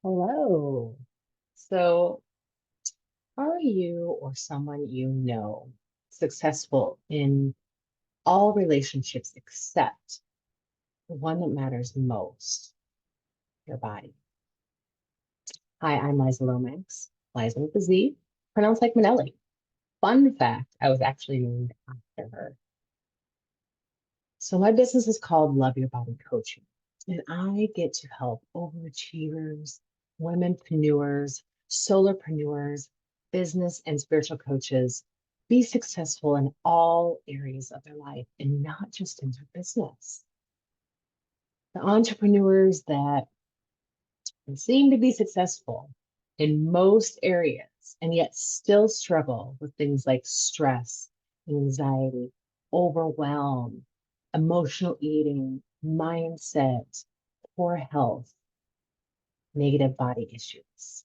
Hello. So, are you or someone you know successful in all relationships except the one that matters most, your body? Hi, I'm Liza Lomax, Liza with a Z, pronounced like Manelli. Fun fact, I was actually named after her. So, my business is called Love Your Body Coaching, and I get to help overachievers, womenpreneurs, solopreneurs, business and spiritual coaches be successful in all areas of their life and not just in their business. The entrepreneurs that seem to be successful in most areas and yet still struggle with things like stress, anxiety, overwhelm, emotional eating, mindset, poor health, negative body issues.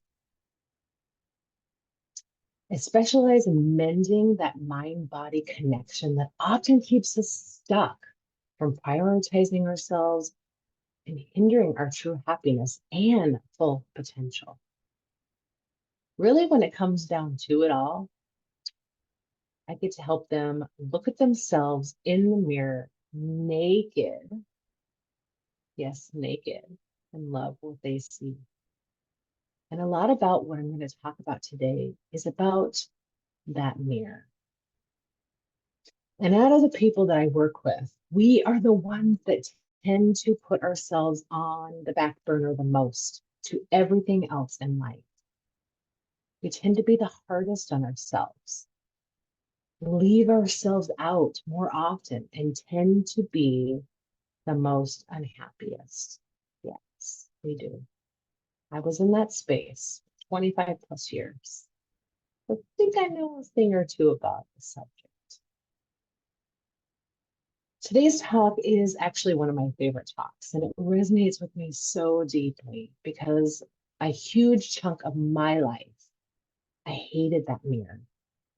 I specialize in mending that mind body connection that often keeps us stuck from prioritizing ourselves and hindering our true happiness and full potential. Really, when it comes down to it all, I get to help them look at themselves in the mirror naked, yes, naked, and love what they see. And a lot about what I'm going to talk about today is about that mirror. And out of the people that I work with, we are the ones that tend to put ourselves on the back burner the most to everything else in life. We tend to be the hardest on ourselves, leave ourselves out more often, and tend to be the most unhappiest. Yes, we do. I was in that space 25 plus years. I think I know a thing or two about the subject. Today's talk is actually one of my favorite talks, and it resonates with me so deeply because a huge chunk of my life, I hated that mirror,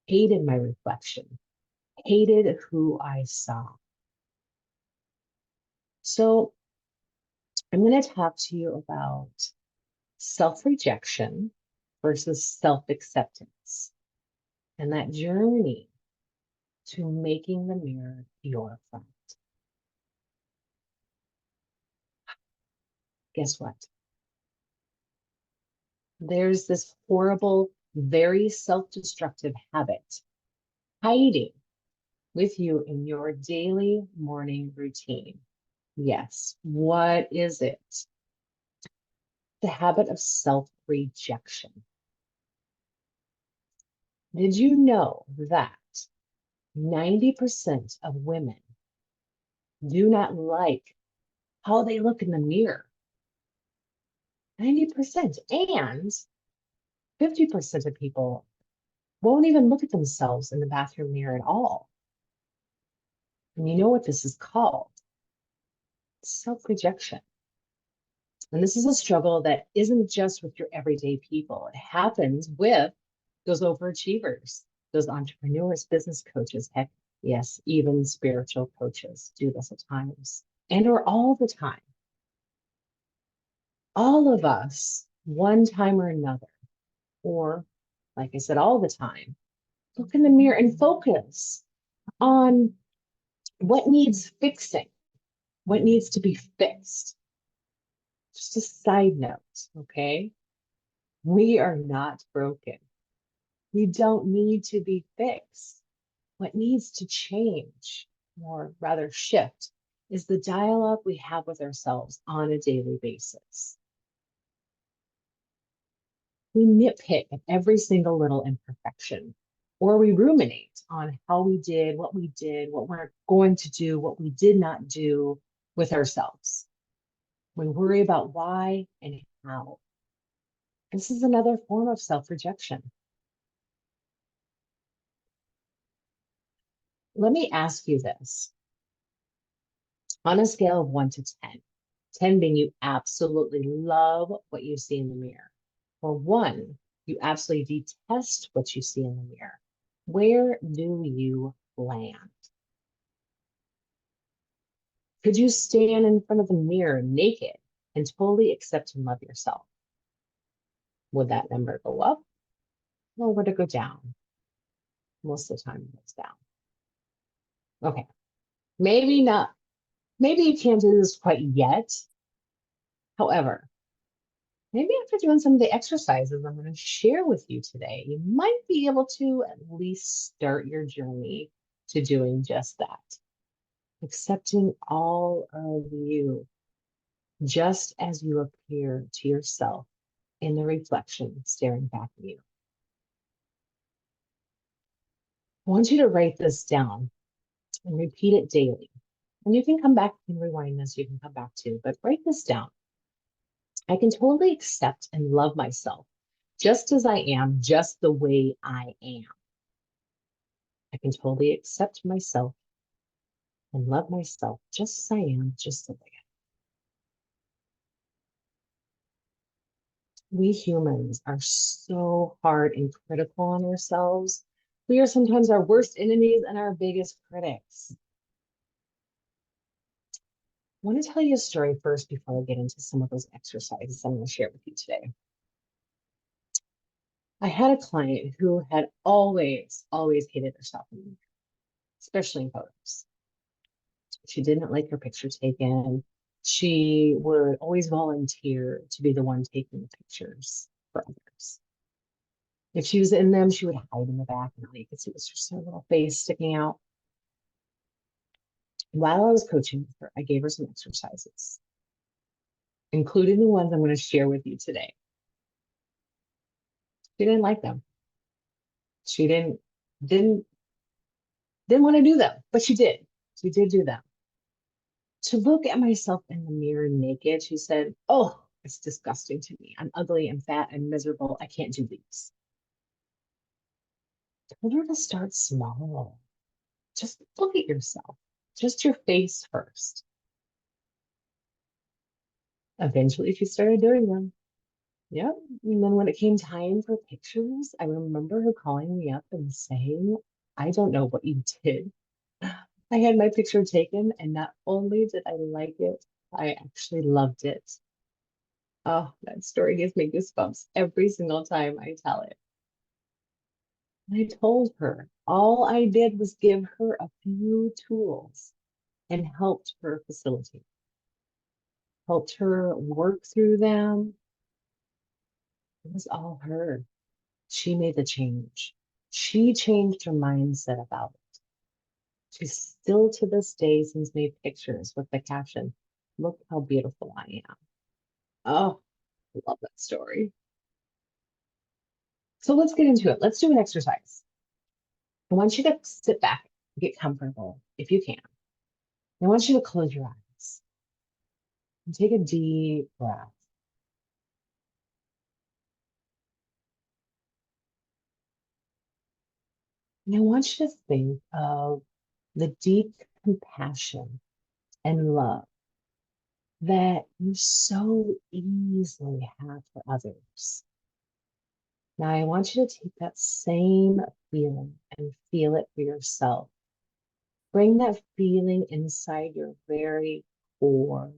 hated my reflection, hated who I saw. So I'm going to talk to you about self-rejection versus self-acceptance and that journey to making the mirror your friend. Guess what? There's this horrible, very self-destructive habit hiding with you in your daily morning routine. Yes, what is it? The habit of self-rejection. Did you know that 90% of women do not like how they look in the mirror? 90%. And 50% of people won't even look at themselves in the bathroom mirror at all. And you know what this is called? Self-rejection. And this is a struggle that isn't just with your everyday people. It happens with those overachievers, those entrepreneurs, business coaches, heck, yes, even spiritual coaches do this at times and or all the time. All of us, one time or another, or like I said, all the time, look in the mirror and focus on what needs fixing, what needs to be fixed. Just a side note, okay? We are not broken. We don't need to be fixed. What needs to change, or rather shift, is the dialogue we have with ourselves on a daily basis. We nitpick at every single little imperfection, or we ruminate on how we did, what we're going to do, what we did not do with ourselves. We worry about why and how. This is another form of self-rejection. Let me ask you this. On a scale of 1 to 10, 10 being you absolutely love what you see in the mirror, or 1, you absolutely detest what you see in the mirror, where do you land? Could you stand in front of the mirror naked and totally accept and love yourself? Would that number go up or would it go down? Most of the time it goes down. Okay, maybe not. Maybe you can't do this quite yet. However, maybe after doing some of the exercises I'm going to share with you today, you might be able to at least start your journey to doing just that. Accepting all of you just as you appear to yourself in the reflection staring back at you. I want you to write this down and repeat it daily. And you can come back and rewind this, you can come back to, but write this down. I can totally accept and love myself just as I am, just the way I am. I can totally accept myself and love myself just as I am, just the way I am. We humans are so hard and critical on ourselves. We are sometimes our worst enemies and our biggest critics. I want to tell you a story first before I get into some of those exercises I'm going to share with you today. I had a client who had always hated herself, especially in photos. She didn't like her picture taken. She would always volunteer to be the one taking the pictures for others. If she was in them, she would hide in the back and all you could see was just her little face sticking out. While I was coaching with her, I gave her some exercises, including the ones I'm going to share with you today. She didn't like them. She didn't want to do them, but she did. She did do them. To look at myself in the mirror naked, she said, "Oh, it's disgusting to me. I'm ugly, I'm fat, I'm miserable. I can't do these." I told her to start small. Just look at yourself, just your face first. Eventually, she started doing them. Yep. And then when it came time for pictures, I remember her calling me up and saying, "I don't know what you did. I had my picture taken, and not only did I like it, I actually loved it." Oh, that story gives me goosebumps every single time I tell it. And I told her all I did was give her a few tools and helped her facilitate, helped her work through them. It was all her. She made the change. She changed her mindset about it. She still to this day sends me pictures with the caption, "Look how beautiful I am." Oh, I love that story. So let's get into it. Let's do an exercise. I want you to sit back, get comfortable if you can. I want you to close your eyes and take a deep breath. And I want you to think of the deep compassion and love that you so easily have for others. Now, I want you to take that same feeling and feel it for yourself. Bring that feeling inside your very core,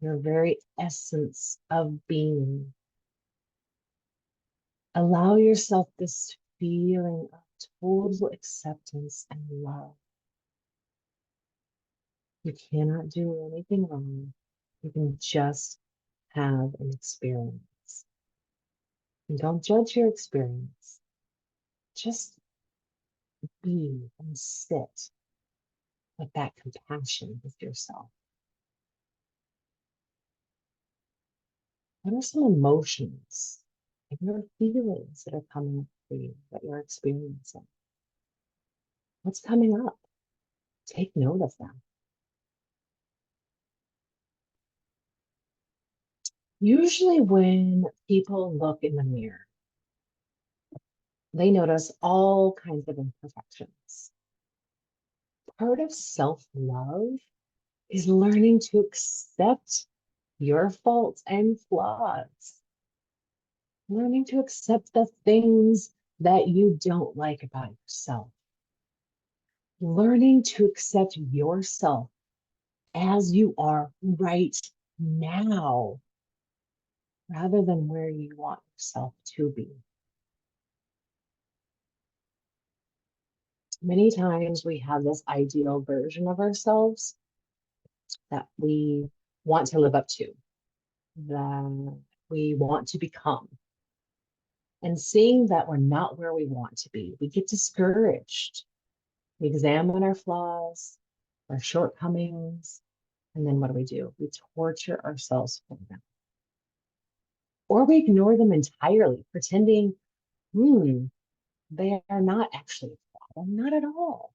your very essence of being. Allow yourself this feeling of total acceptance and love. You cannot do anything wrong. You can just have an experience. And don't judge your experience. Just be and sit with that compassion with yourself. What are some emotions and your feelings that are coming up for you that you're experiencing? What's coming up? Take note of them. Usually, when people look in the mirror, they notice all kinds of imperfections. Part of self-love is learning to accept your faults and flaws, learning to accept the things that you don't like about yourself, learning to accept yourself as you are right now. rather than where you want yourself to be. Many times we have this ideal version of ourselves that we want to live up to, that we want to become. And seeing that we're not where we want to be, we get discouraged. We examine our flaws, our shortcomings, and then what do? We torture ourselves for them. Or we ignore them entirely, pretending, they are not actually a problem, not at all.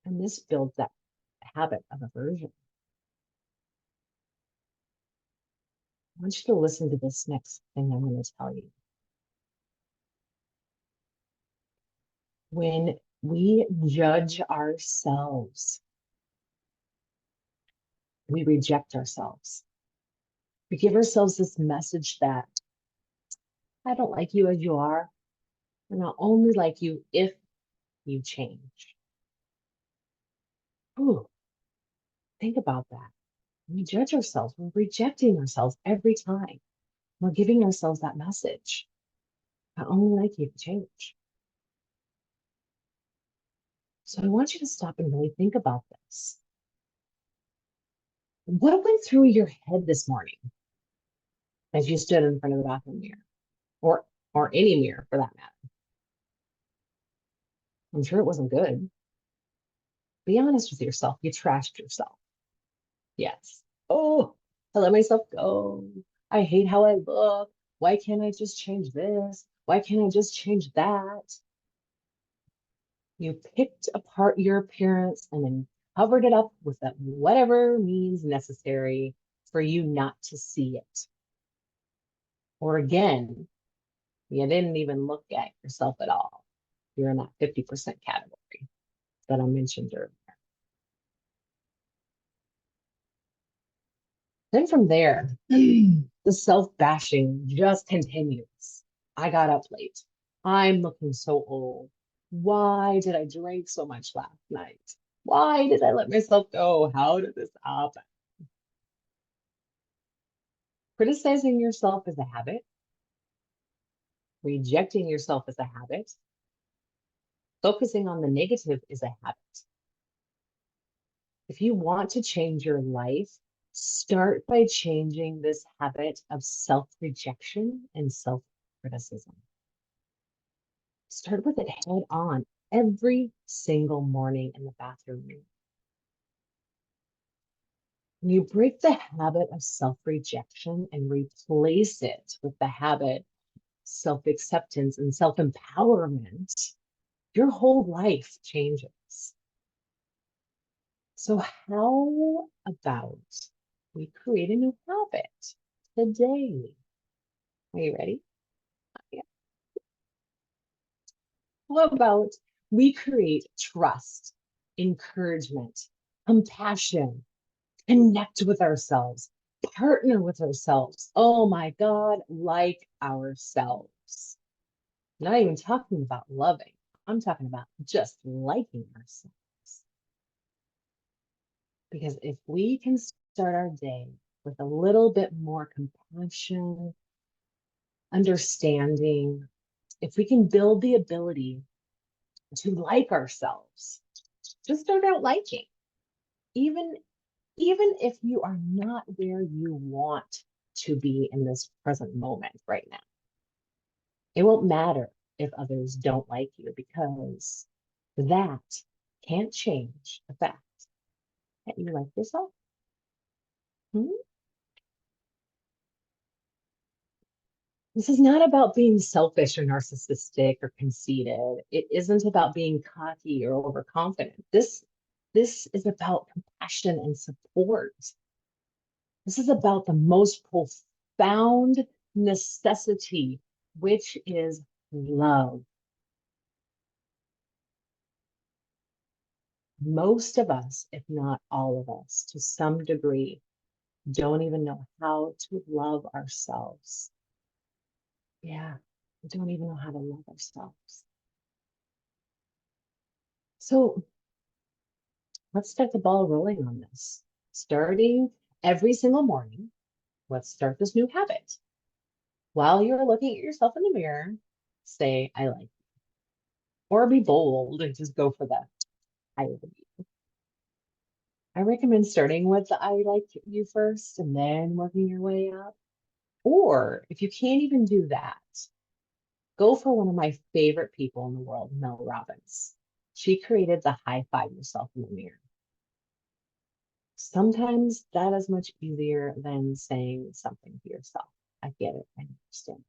And this builds that habit of aversion. I want you to listen to this next thing I'm going to tell you. When we judge ourselves, we reject ourselves. We give ourselves this message that I don't like you as you are, and I'll only like you if you change. Ooh, think about that. When we judge ourselves, we're rejecting ourselves every time. We're giving ourselves that message. I only like you if you change. So I want you to stop and really think about this. What went through your head this morning as you stood in front of the bathroom mirror, or any mirror for that matter? I'm sure it wasn't good. Be honest with yourself. You trashed yourself. Yes. Oh, I let myself go. I hate how I look. Why can't I just change this? Why can't I just change that? You picked apart your appearance and then covered it up with that whatever means necessary for you not to see it. Or again, you didn't even look at yourself at all. You're in that 50% category that I mentioned earlier. Then from there, the self-bashing just continues. I got up late. I'm looking so old. Why did I drink so much last night? Why did I let myself go? How did this happen? Criticizing yourself is a habit. Rejecting yourself is a habit. Focusing on the negative is a habit. If you want to change your life, start by changing this habit of self-rejection and self-criticism. Start with it head on every single morning in the bathroom mirror. When you break the habit of self-rejection and replace it with the habit self-acceptance and self-empowerment, your whole life changes. So how about we create a new habit today? Are you ready? Yeah. How about we create trust, encouragement, compassion, connect with ourselves, partner with ourselves. Oh my God, like ourselves. Not even talking about loving. I'm talking about just liking ourselves. Because if we can start our day with a little bit more compassion, understanding, if we can build the ability to like ourselves, just start out liking, even if you are not where you want to be in this present moment right now. It won't matter if others don't like you, because that can't change the fact that you like yourself. Hmm? This is not about being selfish or narcissistic or conceited. It isn't about being cocky or overconfident. This is about compassion and support. This is about the most profound necessity, which is love. Most of us, if not all of us, to some degree, don't even know how to love ourselves. Yeah, we don't even know how to love ourselves. So let's start the ball rolling on this. Starting every single morning, Let's start this new habit. While you're looking at yourself in the mirror, say, I like you. Or be bold and just go for the I like you. I recommend starting with the I like you first and then working your way up. Or if you can't even do that, go for one of my favorite people in the world, Mel Robbins. She created the high five yourself in the mirror. Sometimes that is much easier than saying something to yourself. I get it. I understand.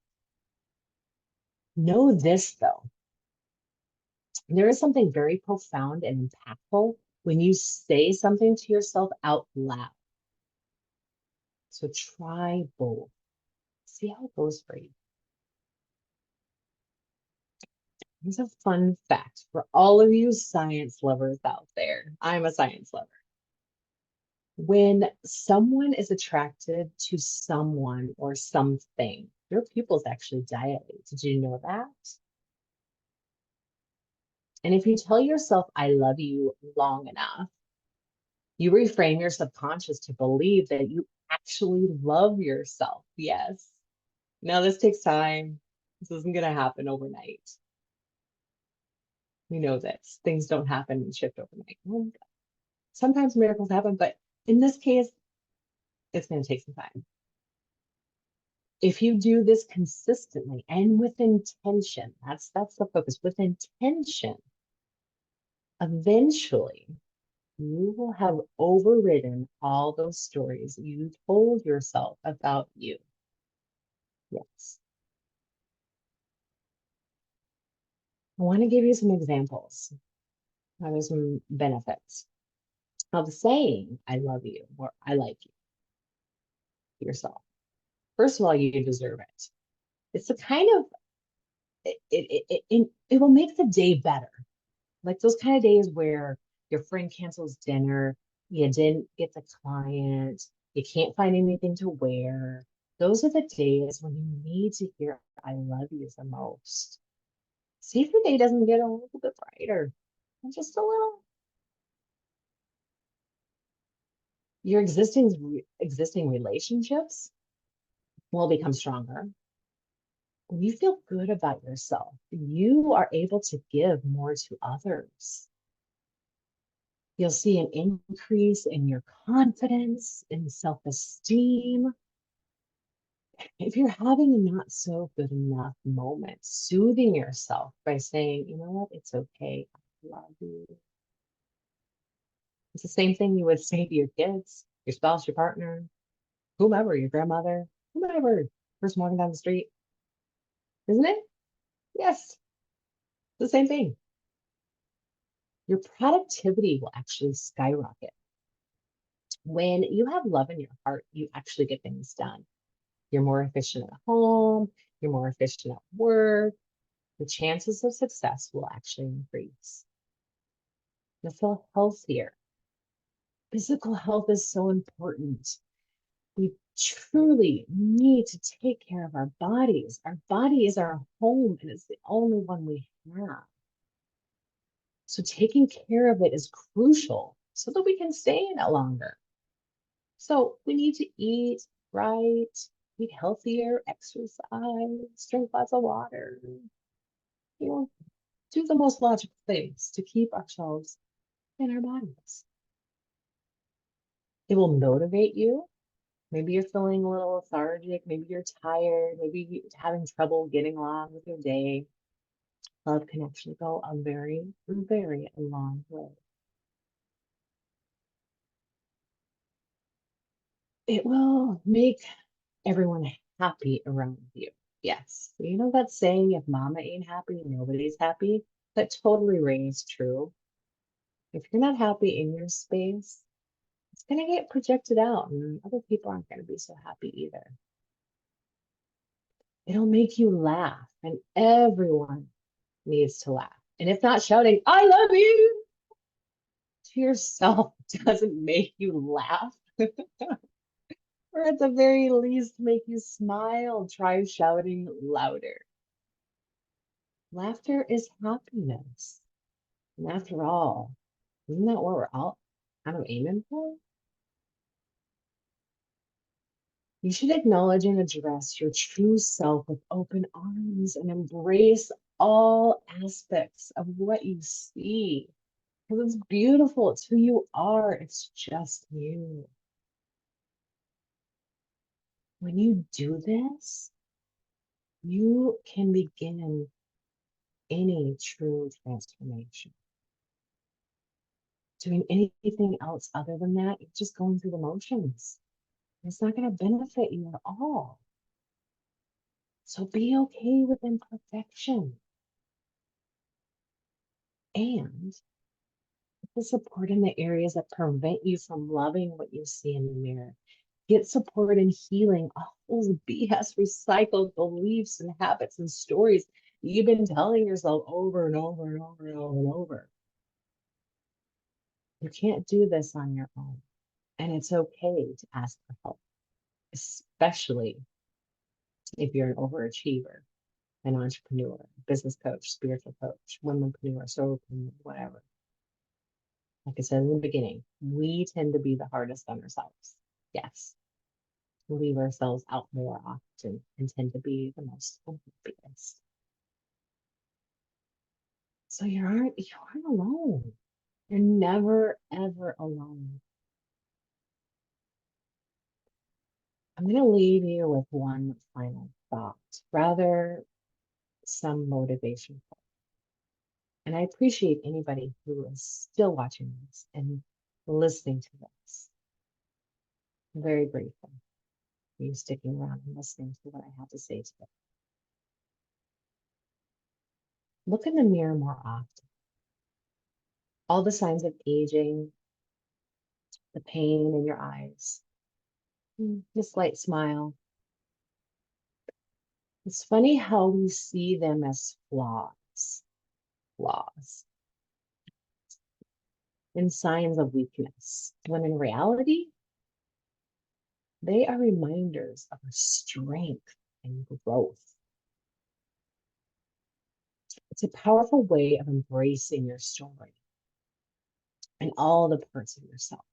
Know this though, there is something very profound and impactful when you say something to yourself out loud. So try both. See how it goes for you. Here's a fun fact for all of you science lovers out there. I'm a science lover. When someone is attracted to someone or something, your pupils actually dilate. Did you know that? And if you tell yourself, I love you long enough, you reframe your subconscious to believe that you actually love yourself. Yes. Now, this takes time. This isn't going to happen overnight. We know this. Things don't happen and shift overnight. Well, sometimes miracles happen, but in this case, it's going to take some time. If you do this consistently and with intention, that's the focus, with intention, eventually you will have overridden all those stories you told yourself about you. Yes. I want to give you some examples. There's some benefits of saying, I love you or I like you to yourself. First of all, you deserve it. It's the kind of, it will make the day better. Like those kind of days where your friend cancels dinner, you didn't get the client, you can't find anything to wear. Those are the days when you need to hear, I love you the most. See if your day doesn't get a little bit brighter, just a little. Your existing relationships will become stronger. When you feel good about yourself, you are able to give more to others. You'll see an increase in your confidence and self-esteem. If you're having a not so good enough moment, soothing yourself by saying, you know what, it's okay. I love you. It's the same thing you would say to your kids, your spouse, your partner, whomever, your grandmother, whomever, person walking down the street, isn't it? Yes, it's the same thing. Your productivity will actually skyrocket. When you have love in your heart, you actually get things done. You're more efficient at home, you're more efficient at work. The chances of success will actually increase. You'll feel healthier. Physical health is so important. We truly need to take care of our bodies. Our body is our home and it's the only one we have. So taking care of it is crucial so that we can stay in it longer. So we need to eat right, eat healthier, exercise, drink lots of water, you know, do the most logical things to keep ourselves in our bodies. It will motivate you. Maybe you're feeling a little lethargic. Maybe you're tired. Maybe you're having trouble getting along with your day. Love can actually go a very, very long way. It will make everyone happy around you. Yes. You know that saying, if mama ain't happy, nobody's happy? That totally rings true. If you're not happy in your space, it's going to get projected out, and other people aren't going to be so happy either. It'll make you laugh, and everyone needs to laugh. And if not shouting, I love you to yourself doesn't make you laugh, or at the very least make you smile, try shouting louder. Laughter is happiness. And after all, isn't that what we're all kind of aiming for? You should acknowledge and address your true self with open arms and embrace all aspects of what you see. Because it's beautiful. It's who you are. It's just you. When you do this, you can begin any true transformation. Doing anything else other than that, you're just going through the motions. It's not going to benefit you at all. So be okay with imperfection and get the support in the areas that prevent you from loving what you see in the mirror. Get support in healing all those BS recycled beliefs and habits and stories that you've been telling yourself over and over and over and over and over. You can't do this on your own. And it's okay to ask for help, especially if you're an overachiever, an entrepreneur, business coach, spiritual coach, womanpreneur, solopreneur, whatever. Like I said in the beginning, we tend to be the hardest on ourselves. Yes, we leave ourselves out more often and tend to be the most unhappiest. So you aren't alone. You're never, ever alone. I'm going to leave you with one final thought, rather some motivation. And I appreciate anybody who is still watching this and listening to this. I'm very grateful for you sticking around and listening to what I have to say today. Look in the mirror more often. All the signs of aging, the pain in your eyes, the slight smile. It's funny how we see them as flaws, and signs of weakness, when in reality, they are reminders of our strength and growth. It's a powerful way of embracing your story and all the parts of yourself.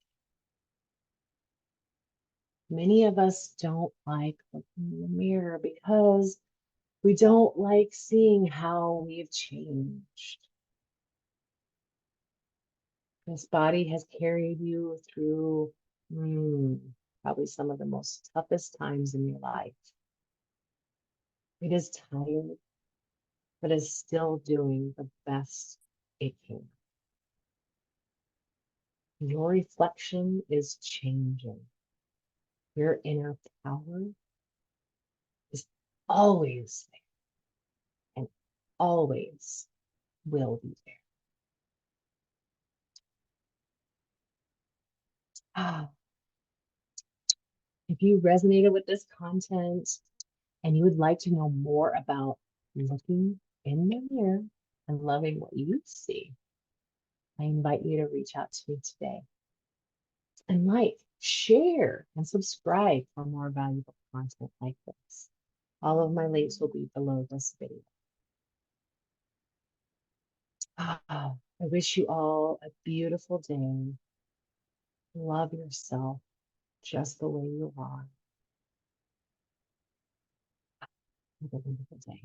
Many of us don't like looking in the mirror because we don't like seeing how we've changed. This body has carried you through probably some of the most toughest times in your life. It is tired, but is still doing the best it can. Your reflection is changing. Your inner power is always there and always will be there. Ah, if you resonated with this content and you would like to know more about looking in the mirror and loving what you see, I invite you to reach out to me today and share, and subscribe for more valuable content like this. All of my links will be below this video. I wish you all a beautiful day. Love yourself just the way you are. Have a wonderful day.